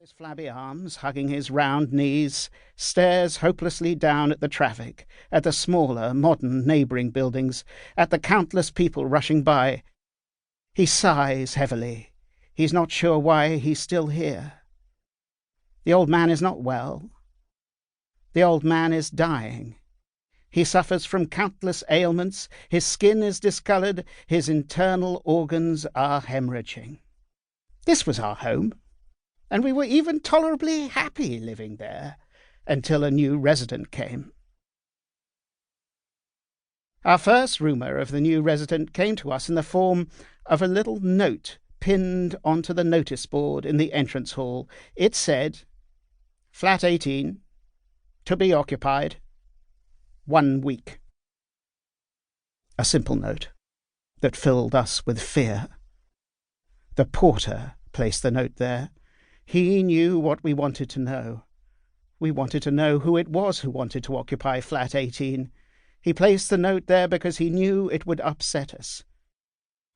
His flabby arms, hugging his round knees, stares hopelessly down at the traffic, at the smaller, modern neighbouring buildings, at the countless people rushing by. He sighs heavily. He's not sure why he's still here. The old man is not well. The old man is dying. He suffers from countless ailments. His skin is discoloured. His internal organs are hemorrhaging. This was our home, and we were even tolerably happy living there until a new resident came. Our first rumour of the new resident came to us in the form of a little note pinned onto the notice board in the entrance hall. It said, "Flat 18, to be occupied, 1 week." A simple note that filled us with fear. The porter placed the note there. He knew what we wanted to know. We wanted to know who it was who wanted to occupy flat 18. He placed the note there because he knew it would upset us.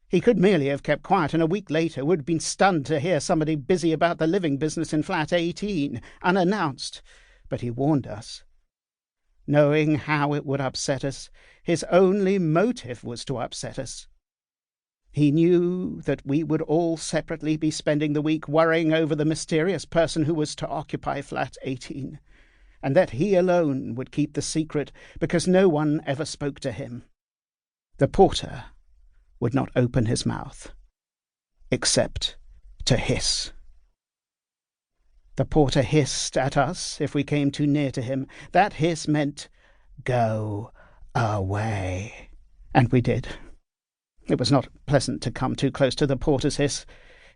He could merely have kept quiet, and a week later would have been stunned to hear somebody busy about the living business in flat 18, unannounced. But he warned us. Knowing how it would upset us, his only motive was to upset us. He knew that we would all separately be spending the week worrying over the mysterious person who was to occupy flat 18, and that he alone would keep the secret because no one ever spoke to him. The porter would not open his mouth, except to hiss. The porter hissed at us if we came too near to him. That hiss meant, "Go away." And we did. It was not pleasant to come too close to the porter's hiss.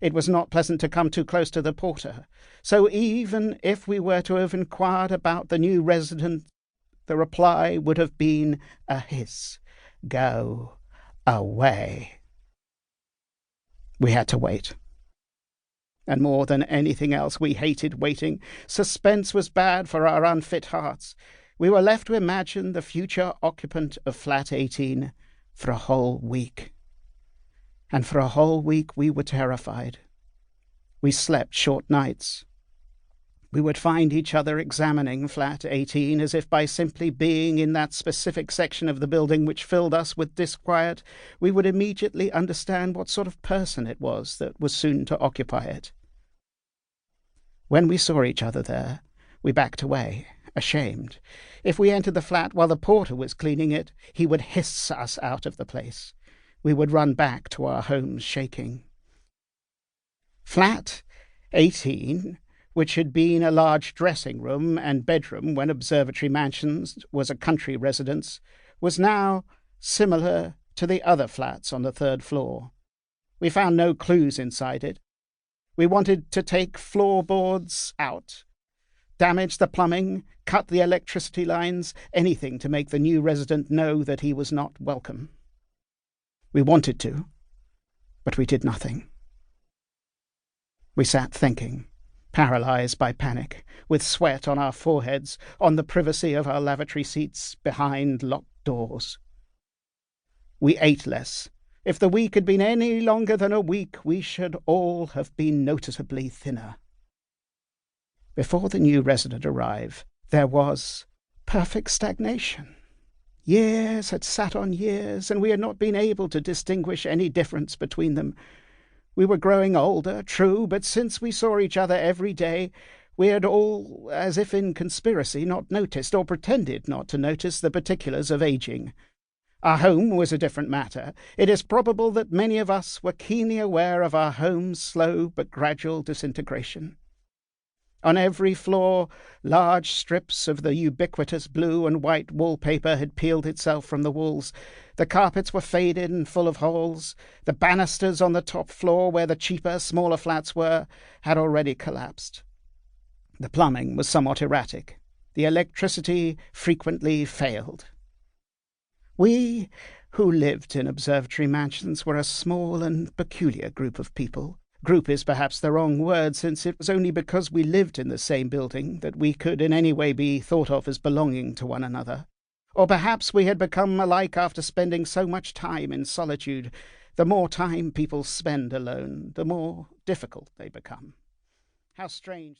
It was not pleasant to come too close to the porter. So even if we were to have inquired about the new resident, the reply would have been a hiss. "Go away." We had to wait. And more than anything else, we hated waiting. Suspense was bad for our unfit hearts. We were left to imagine the future occupant of flat 18 for a whole week. And for a whole week we were terrified. We slept short nights. We would find each other examining flat 18 as if by simply being in that specific section of the building which filled us with disquiet, we would immediately understand what sort of person it was that was soon to occupy it. When we saw each other there, we backed away, ashamed. If we entered the flat while the porter was cleaning it, he would hiss us out of the place. We would run back to our homes shaking. Flat 18, which had been a large dressing room and bedroom when Observatory Mansions was a country residence, was now similar to the other flats on the 3rd floor. We found no clues inside it. We wanted to take floorboards out, damage the plumbing, cut the electricity lines, anything to make the new resident know that he was not welcome. We wanted to, but we did nothing. We sat thinking, paralysed by panic, with sweat on our foreheads, on the privacy of our lavatory seats, behind locked doors. We ate less. If the week had been any longer than a week, we should all have been noticeably thinner. Before the new resident arrived, there was perfect stagnation. Years had sat on years, and we had not been able to distinguish any difference between them. We were growing older, true, but since we saw each other every day, we had all, as if in conspiracy, not noticed or pretended not to notice the particulars of aging. Our home was a different matter. It is probable that many of us were keenly aware of our home's slow but gradual disintegration. On every floor, large strips of the ubiquitous blue and white wallpaper had peeled itself from the walls. The carpets were faded and full of holes. The banisters on the top floor, where the cheaper, smaller flats were, had already collapsed. The plumbing was somewhat erratic. The electricity frequently failed. We who lived in Observatory Mansions were a small and peculiar group of people. Group is perhaps the wrong word, since it was only because we lived in the same building that we could in any way be thought of as belonging to one another. Or perhaps we had become alike after spending so much time in solitude. The more time people spend alone, the more difficult they become. How strange.